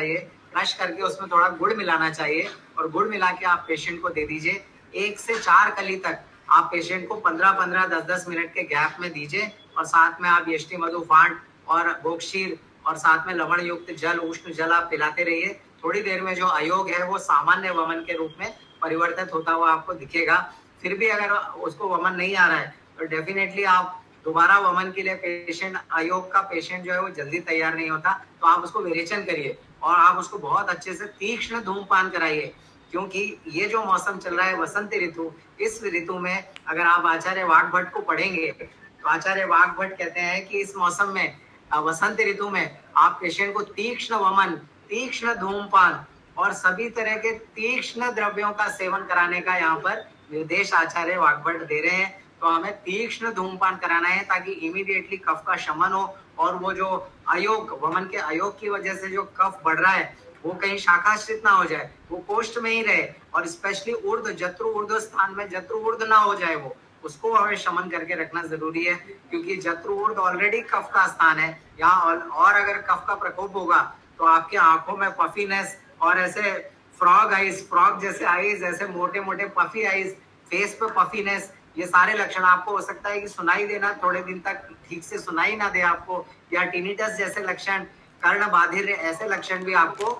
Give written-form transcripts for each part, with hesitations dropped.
चाहिए, क्रश करके उसमें थोड़ा गुड़ मिलाना चाहिए और गुड़ मिला के आप पेशेंट को दे दीजिए। 1 से 4 कली तक आप पेशेंट को 15-15, 10-10 मिनट के गैप में दीजिए और साथ में आप यष्टि मधु फांट और बोक्षीर और साथ में लवण युक्त जल, उष्ण जल आप पिलाते रहिए। थोड़ी देर में जो अयोग है वो सामान्य वमन के रूप में परिवर्तित होता हुआ आपको दिखेगा। फिर भी अगर उसको वमन नहीं आ रहा है तो डेफिनेटली आप दोबारा वमन के लिए पेशेंट, अयोग का पेशेंट जो है वो जल्दी तैयार नहीं होता, तो आप उसको विरेचन करिए और आप उसको बहुत अच्छे से तीक्ष्ण धूम्रपान कराइए, क्योंकि ये जो मौसम चल रहा है वसंत ऋतु, इस ऋतु में अगर आप आचार्य वाग्भट को पढ़ेंगे तो आचार्य वाग्भट कहते हैं कि इस मौसम में, वसंत ऋतु में आप पेशेंट को तीक्ष्ण वमन, तीक्ष्ण धूम्रपान और सभी तरह के तीक्ष्ण द्रव्यों का सेवन कराने का यहाँ पर निर्देश आचार्य वाग्भट दे रहे हैं। तो हमें तीक्ष्ण धूम्रपान कराना है ताकि इमीडिएटली कफ का शमन हो और वो जो अयोग, वमन के अयोग की वजह से जो कफ बढ़ रहा है वो कहीं शाखाश्रित ना हो जाए, वो कोष्ठ में ही रहे और स्पेशली ऊर्ध्व, जत्रु ऊर्ध्व स्थान में जत्रु ऊर्ध्व ना हो जाए, वो उसको हमें शमन करके रखना जरूरी है, क्योंकि जत्रु ऊर्ध्व ऑलरेडी कफ का स्थान है यहाँ। और अगर कफ का प्रकोप होगा तो आपकी आंखों में पफीनेस और ऐसे फ्रॉग आईज, फ्रॉग जैसे आईज, ऐसे मोटे मोटे पफी आईज, फेस पे पफीनेस, ये सारे लक्षण आपको हो सकता है कि सुनाई देना थोड़े दिन तक ठीक से सुनाई ना दे आपको, या टिनिटस जैसे लक्षण, कर्ण बाधिर, ऐसे लक्षण भी आपको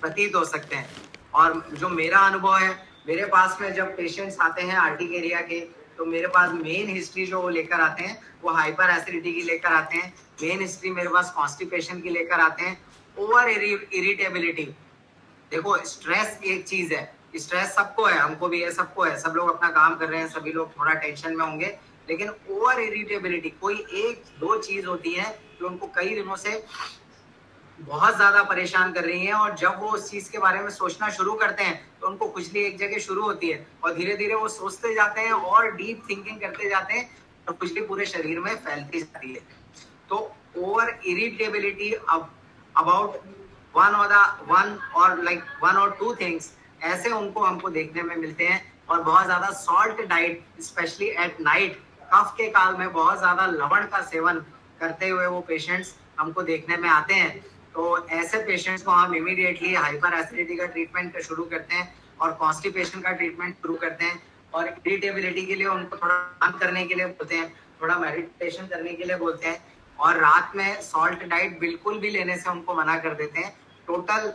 प्रतीत हो सकते हैं। और जो मेरा अनुभव है, मेरे पास में जब पेशेंट्स आते हैं आर्टिकेरिया के, तो मेरे पास मेन हिस्ट्री जो वो लेकर आते हैं वो हाइपर एसिडिटी की लेकर आते हैं, मेन हिस्ट्री मेरे पास कॉन्स्टिपेशन की लेकर आते हैं, ओवर इरिटेबिलिटी। देखो स्ट्रेस एक चीज है, स्ट्रेस सबको है, हमको भी है, सबको है, सब लोग अपना काम कर रहे हैं, सभी लोग थोड़ा टेंशन में होंगे, लेकिन ओवर इरिटेबिलिटी कोई एक दो चीज होती है जो उनको कई दिनों से बहुत ज्यादा परेशान कर रही हैं, और जब वो उस चीज के बारे में सोचना शुरू करते हैं तो उनको खुजली एक जगह शुरू होती है और धीरे धीरे वो सोचते जाते हैं और डीप थिंकिंग करते जाते हैं और खुजली पूरे शरीर में फैलती जाती है। तो ओवर इरिटेबिलिटी अबाउट वन और टू थिंग्स, ऐसे उनको हमको देखने में मिलते हैं। और बहुत ज्यादा salt diet, specially at night, कफ के काल में बहुत ज्यादा लवण का सेवन करते हुए वो पेशेंट्स हमको देखने में आते हैं। तो ऐसे पेशेंट्स को हम इमीडिएटली हाइपर एसिडिटी का ट्रीटमेंट शुरू करते हैं और कॉन्स्टिपेशन का ट्रीटमेंट शुरू करते हैं, और इरिटेबिलिटी के लिए उनको थोड़ा काम करने के लिए बोलते हैं, थोड़ा मेडिटेशन करने के लिए बोलते हैं, और रात में सॉल्ट डाइट बिल्कुल भी लेने से उनको मना कर देते हैं। टोटल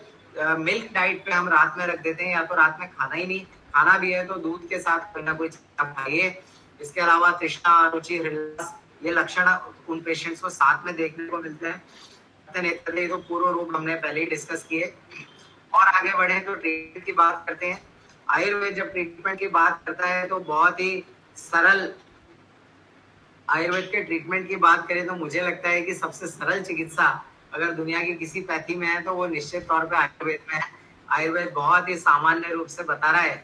मिल्क डाइट पे हम रात में रख देते हैं, या तो रात में खाना ही नहीं, खाना भी है तो दूध के साथ कोई ना कोई खाइए। इसके अलावा तृष्णा, रुचि, हृदय, ये लक्षण उन पेशेंट्स को साथ में देखने को मिलते हैं। तो पूर्व रूप हमने पहले ही डिस्कस किए। और आगे बढ़े तो ट्रीटमेंट की बात करते हैं। आयुर्वेद जब ट्रीटमेंट की बात करता है तो बहुत ही सरल, आयुर्वेद के ट्रीटमेंट की बात करें तो मुझे लगता है कि सबसे सरल चिकित्सा अगर दुनिया की किसी पैथी में है तो वो निश्चित तौर पे आयुर्वेद में है। आयुर्वेद बहुत ही सामान्य रूप से बता रहा है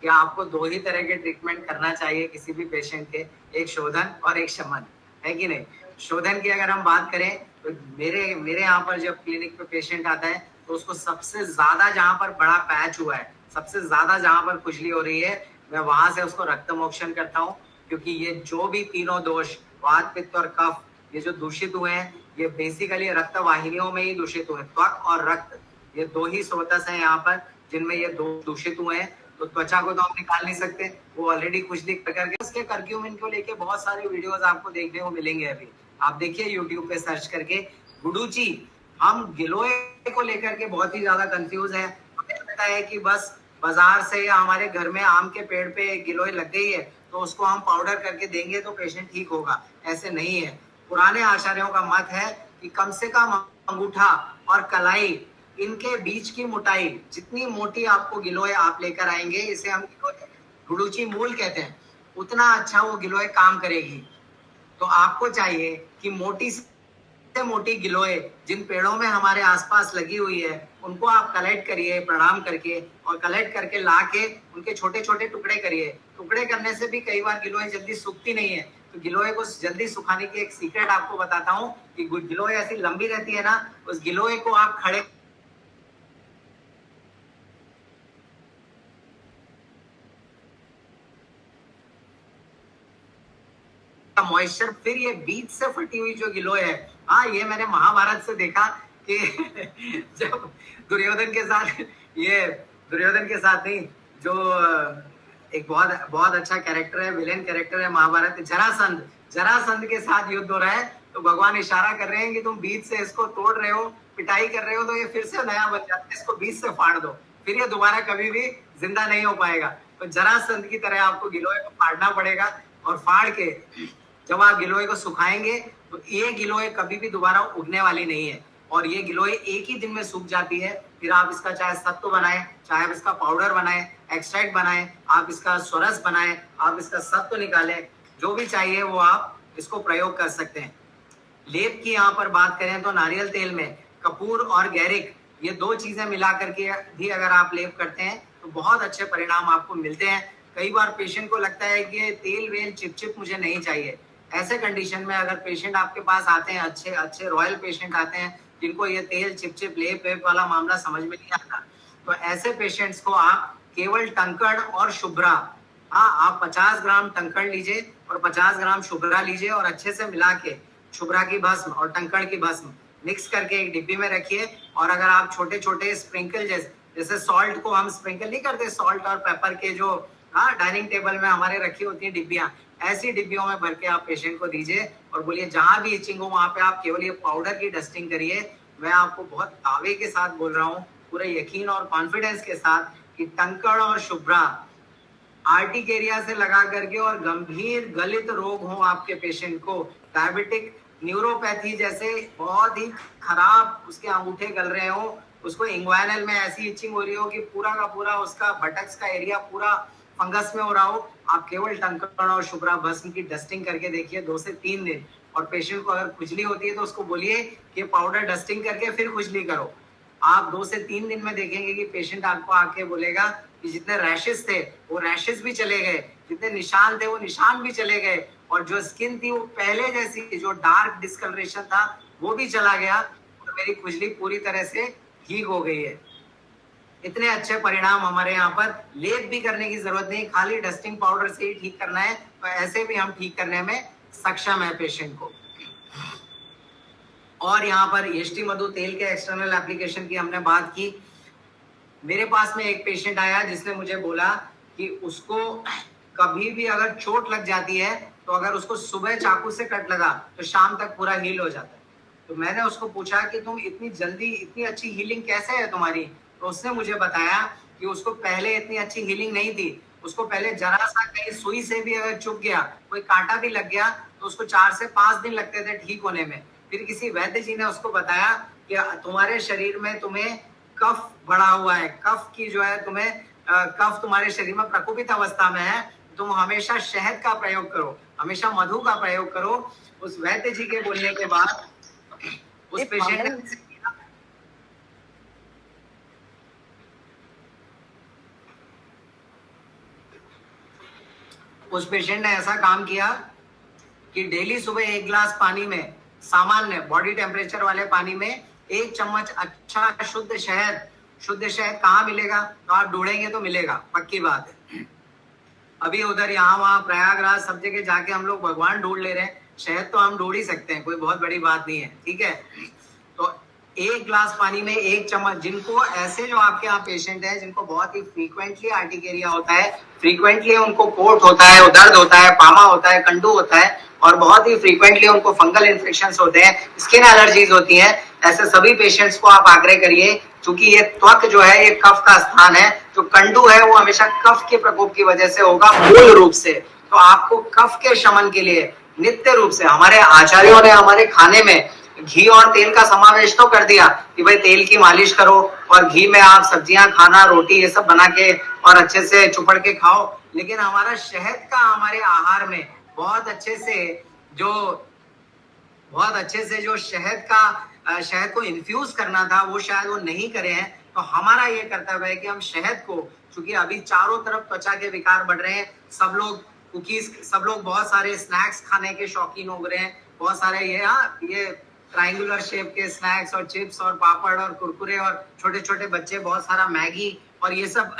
कि आपको दो ही तरह के ट्रीटमेंट करना चाहिए किसी भी पेशेंट के, एक शोधन और एक शमन, है कि नहीं। शोधन की अगर हम बात करें तो मेरे यहाँ पर जब क्लिनिक पे पेशेंट आता है तो उसको सबसे ज्यादा जहाँ पर बड़ा पैच हुआ है, सबसे ज्यादा जहाँ पर खुजली हो रही है, मैं वहां से उसको रक्त मोक्षण करता हूँ, क्योंकि ये जो भी तीनों दोष, वात, पित्त और कफ, ये जो दूषित हुए हैं ये बेसिकली रक्त वाहिनियों में ही दूषित हुए हैं। त्वक और रक्त, ये दो ही स्रोतस हैं यहाँ पर जिनमें ये दो दूषित हुए हैं। तो त्वचा को तो हम निकाल नहीं सकते, वो ऑलरेडी खुजली करके, उसके कर्क्यूमिन को लेके बहुत सारी वीडियोस आपको देखने को मिलेंगे। अभी आप देखिए यूट्यूब पे सर्च करके गुडुची। हम गिलोय को लेकर के बहुत ही ज्यादा कंफ्यूज हैं। हमें लगता है कि बस बाजार से या हमारे घर में आम के पेड़ पे गिलोय लग गई है तो उसको हम पाउडर करके देंगे तो पेशेंट ठीक होगा, ऐसे नहीं है। पुराने आचार्यों का मत है कि कम से कम अंगूठा और कलाई, इनके बीच की मोटाई जितनी मोटी आपको गिलोय आप लेकर आएंगे, इसे हम गुडुची मूल कहते हैं, उतना अच्छा वो गिलोय काम करेगी। तो आपको चाहिए कि मोटी से मोटी गिलोय जिन पेड़ों में हमारे आसपास लगी हुई है उनको आप कलेक्ट करिए प्रणाम करके, और कलेक्ट करके ला के उनके छोटे छोटे टुकड़े करिए। टुकड़े करने से भी कई बार गिलोय जल्दी सूखती नहीं है, तो गिलोय को जल्दी सुखाने की एक सीक्रेट आपको बताता हूँ कि गिलोय ऐसी लंबी रहती है ना, उस गिलोय को आप खड़े मॉइस्चर, फिर ये बीज से फटी हुई जो गिलोय है, हाँ ये मैंने महाभारत से देखा कि जब दुर्योधन के साथ ये दुर्योधन के साथ नहीं, जो एक बहुत बहुत अच्छा कैरेक्टर है, विलेन कैरेक्टर है महाभारत, जरासंध, जरासंध के साथ युद्ध हो रहा है, तो भगवान इशारा कर रहे हैं कि तुम बीच से इसको तोड़ रहे हो, पिटाई कर रहे हो, तो ये फिर से नया बन जाता है, इसको बीच से फाड़ दो, फिर ये दोबारा कभी भी जिंदा नहीं हो पाएगा। तो जरासंध की तरह आपको गिलोय को फाड़ना पड़ेगा, और फाड़ के जब आप गिलोय को सुखाएंगे तो ये गिलोय कभी भी दोबारा उगने वाली नहीं है, और ये गिलोय एक ही दिन में सूख जाती है। फिर आप इसका चाहे सत्तू बनाएं, चाहे आप इसका पाउडर बनाएं, एक्सट्रैक्ट बनाएं, आप इसका स्वरस बनाएं, आप इसका सत्तू निकालें, जो भी चाहिए वो आप इसको प्रयोग कर सकते हैं। लेप की यहाँ पर बात करें तो नारियल तेल में कपूर और गैरिक, ये दो चीजें मिला करके भी अगर आप लेप करते हैं तो बहुत अच्छे परिणाम आपको मिलते हैं। कई बार पेशेंट को लगता है कि ये तेल वेल चिपचिप मुझे नहीं चाहिए, ऐसे कंडीशन में अगर पेशेंट आपके पास आते हैं, अच्छे अच्छे रॉयल पेशेंट आते हैं जिनको ये तेल चिपचिप लेप वेप वाला मामला समझ में नहीं आता, तो ऐसे पेशेंट्स को आप केवल टंकड़ और शुभ्रा, हाँ, आप 50 ग्राम टंकड़ लीजिए और 50 ग्राम शुभ्रा लीजिए और अच्छे से मिला के शुभ्रा की भस्म और टंकड़ की भस्म मिक्स करके एक डिब्बी में रखिए। और अगर आप छोटे छोटे स्प्रिंकल जैसे सॉल्ट को हम स्प्रिंकल नहीं करते, सॉल्ट और पेपर के जो, हाँ, डाइनिंग टेबल में हमारे रखी होती है डिब्बियां, ऐसी डिब्बियों में भर के आप पेशेंट को दीजिए और बोलिए जहां भी इचिंग हो वहां पे आप केवल ये पाउडर की डस्टिंग करिए। मैं आपको बहुत दावे के साथ बोल रहा हूँ, पूरे यकीन और कॉन्फिडेंस के साथ, कि टंकड़ और शुभ्रा आर्टिकेरिया से लगा करके और गंभीर गलित रोग हो आपके पेशेंट को, डायबिटिक न्यूरोपैथी जैसे बहुत ही खराब उसके अंगूठे गल रहे हो, उसको इंग्वाइनल में ऐसी इचिंग हो रही हो कि पूरा का पूरा उसका बटक्स का एरिया पूरा फंगस में हो रहा हो, आप केवल टंकड़ और शुभ्रा भस्म की डस्टिंग करके देखिए 2 से 3 दिन। और पेशेंट को अगर खुजली होती है तो उसको बोलिए कि पाउडर डस्टिंग करके फिर खुजली करो। आप 2 से 3 दिन में देखेंगे कि पेशेंट आपको आके बोलेगा कि जितने रैशेस थे वो रैशेस भी चले गए, जितने निशान थे वो निशान भी चले गए, और जो स्किन थी वो पहले जैसी, जो डार्क डिस्कलरेशन था वो भी चला गया, और मेरी खुजली पूरी तरह से ठीक हो गई है। इतने अच्छे परिणाम हमारे यहाँ पर, लेप भी करने की जरूरत नहीं, खाली डस्टिंग पाउडर से ही ठीक करना है, तो ऐसे भी हम ठीक करने में सक्षम है पेशेंट को। और यहाँ पर यष्टि मधु तेल के एक्सटर्नल एप्लीकेशन की हमने बात की। मेरे पास में एक पेशेंट आया जिसने मुझे बोला कि उसको कभी भी अगर चोट लग जाती है तो अगर उसको सुबह चाकू से कट लगा तो शाम तक पूरा हील हो जाता है। तो मैंने उसको पूछा कि तुम इतनी जल्दी इतनी अच्छी हीलिंग कैसे है तुम्हारी, तो उसने मुझे बताया कि उसको पहले इतनी अच्छी हीलिंग नहीं थी, उसको पहले जरा सा कहीं सुई से भी अगर चुभ गया, कोई कांटा भी लग गया, तो उसको 4 से 5 दिन लगते थे ठीक होने में। फिर किसी वैद्य जी ने उसको बताया कि तुम्हारे शरीर में तुम्हें कफ बढ़ा हुआ है, कफ की जो है तुम्हें कफ तुम्हारे शरीर में प्रकोपित अवस्था में है, तुम हमेशा शहद का प्रयोग करो, हमेशा मधु का प्रयोग करो। उस वैद्य जी के बोलने के बाद उस पेशेंट ने ऐसा काम किया कि डेली सुबह 1 गिलास पानी में, सामान्य बॉडी टेम्परेचर वाले पानी में 1 चम्मच अच्छा शुद्ध शहद कहाँ मिलेगा, तो आप ढूंढेंगे तो मिलेगा, पक्की बात है। अभी उधर यहाँ वहाँ प्रयागराज सब जगह जाके हम लोग भगवान ढूंढ ले रहे हैं, शहद तो हम ढूंढ ही सकते हैं, कोई बहुत बड़ी बात नहीं है, ठीक है। तो 1 गिलास पानी में 1 चम्मच, जिनको ऐसे जो आपके यहाँ पेशेंट है जिनको बहुत ही फ्रीक्वेंटली आर्टिकेरिया होता है, फ्रीक्वेंटली उनको पोट होता है, दर्द होता है, पामा होता है, कंडू होता है, और बहुत ही फ्रीक्वेंटली उनको फंगल इन्फेक्शन होते हैं, स्किन एलर्जीज होती हैं, ऐसे सभी पेशेंट्स को आप आग्रह करिए, क्योंकि ये त्वक जो है ये कफ का स्थान है, जो कंडू है वो हमेशा कफ के प्रकोप की वजह से होगा मूल रूप से। तो आपको कफ के शमन के लिए नित्य रूप से हमारे आचार्यों ने हमारे खाने में घी और तेल का समावेश तो कर दिया कि भाई तेल की मालिश करो और घी में आप सब्जियां खाना, रोटी ये सब बना के और अच्छे से चुपड़ के खाओ, लेकिन हमारा शहद का हमारे आहार में बहुत अच्छे से जो शहद को इन्फ्यूज करना था वो शायद वो नहीं करे हैं। तो हमारा ये कर्तव्य है कि हम शहद को, क्योंकि अभी चारों तरफ त्वचा के विकार बढ़ रहे हैं, सब लोग बहुत सारे स्नैक्स खाने के शौकीन हो रहे हैं, बहुत सारे ये ट्रायंगुलर शेप के स्नैक्स और चिप्स और पापड़ और कुरकुरे, और छोटे छोटे बच्चे बहुत सारा मैगी और ये सब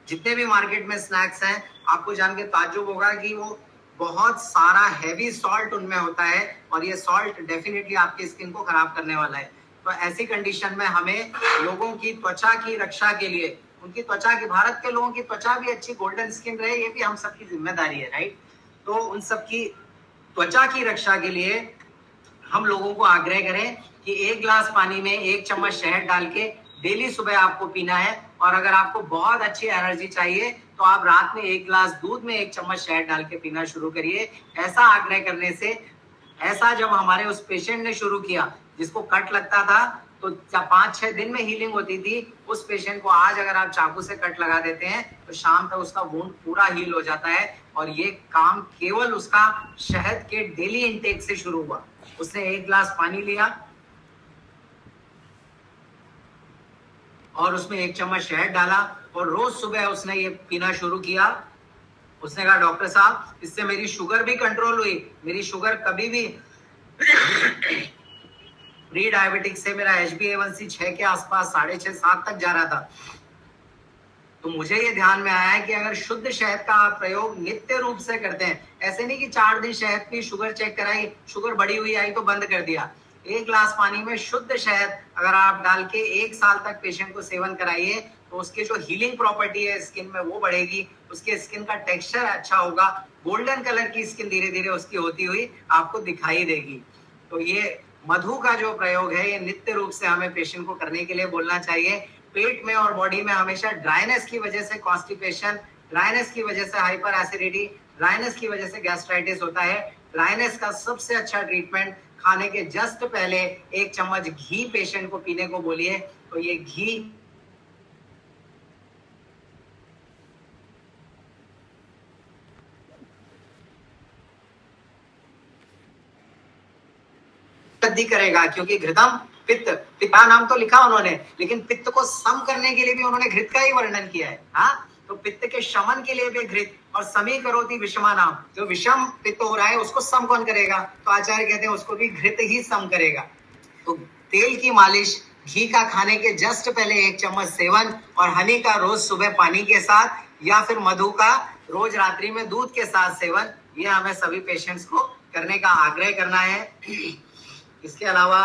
जितने भी मार्केट में स्नैक्स हैं, आपको जान के ताज्जुब होगा कि वो बहुत सारा हैवी सॉल्ट उनमें होता है, और ये सॉल्ट डेफिनेटली आपकी स्किन को खराब करने वाला है। तो ऐसी कंडीशन में हमें लोगों की त्वचा की रक्षा के लिए, उनकी त्वचा की, भारत के लोगों की त्वचा भी अच्छी गोल्डन स्किन रहे, ये भी हम सबकी जिम्मेदारी है, राइट। तो उन सबकी त्वचा की रक्षा के लिए हम लोगों को आग्रह करें कि 1 गिलास पानी में 1 चम्मच शहद डाल के डेली सुबह आपको पीना है। और अगर आपको बहुत अच्छी एनर्जी चाहिए तो आप रात में 1 गिलास दूध में 1 चम्मच शहद डाल के पीना शुरू करिए। ऐसा आग्रह करने से, ऐसा जब हमारे उस पेशेंट ने शुरू किया जिसको कट लगता था तो 5-6 दिन में हीलिंग होती थी, उस पेशेंट को आज अगर आप चाकू से कट लगा देते हैं तो शाम तक उसका वुंड पूरा हील हो जाता है। और ये काम केवल उसका शहद के डेली इंटेक से शुरू हुआ। उसने 1 गिलास पानी लिया और उसमें 1 चम्मच शहद डाला और रोज सुबह उसने ये पीना शुरू किया। उसने कहा डॉक्टर साहब इससे मेरी शुगर भी कंट्रोल हुई, मेरी शुगर कभी भी प्री डायबिटिक से मेरा HbA1c 6 के आसपास 6.5-7 तक जा रहा था। तो मुझे ये ध्यान में आया है कि अगर शुद्ध शहद का आप प्रयोग नित्य रूप से करते हैं, ऐसे नहीं कि 4 दिन शहद पी, शुगर चेक कराई, शुगर बढ़ी हुई आई तो बंद कर दिया। 1 गिलास पानी में शुद्ध शहद अगर आप डाल के 1 साल तक पेशेंट को सेवन कराइए तो उसकी जो हीलिंग प्रॉपर्टी है स्किन में वो बढ़ेगी, उसके स्किन का टेक्सचर अच्छा होगा, गोल्डन कलर की स्किन धीरे धीरे उसकी होती हुई आपको दिखाई देगी। तो ये मधु का जो प्रयोग है ये नित्य रूप से हमें पेशेंट को करने के लिए बोलना चाहिए। पेट में और बॉडी में हमेशा ड्राइनेस की वजह से कॉन्स्टिपेशन, ड्राइनेस की वजह से हाइपर एसिडिटी, ड्राइनेस की वजह से गैस्ट्राइटिस होता है। ड्राइनेस का सबसे अच्छा ट्रीटमेंट खाने के जस्ट पहले 1 चम्मच घी पेशेंट को पीने को बोलिए। तो ये घी वृद्धि करेगा, क्योंकि घृतम पित्त, पिता नाम तो लिखा उन्होंने, लेकिन पित्त को सम करने के लिए भी उन्होंने घृत का ही वर्णन किया है। हाँ, तो पित्त के शमन के लिए भी घृत, और समी करोति विषमा नाम, जो विषम पित्त हो रहा है उसको सम कौन करेगा, तो आचार्य कहते हैं उसको भी घृत ही सम करेगा। तो तेल की मालिश, घी का खाने के जस्ट पहले 1 चम्मच सेवन, और हनी का रोज सुबह पानी के साथ, या फिर मधु का रोज रात्रि में दूध के साथ सेवन, ये हमें सभी पेशेंट्स को करने का आग्रह करना है। इसके अलावा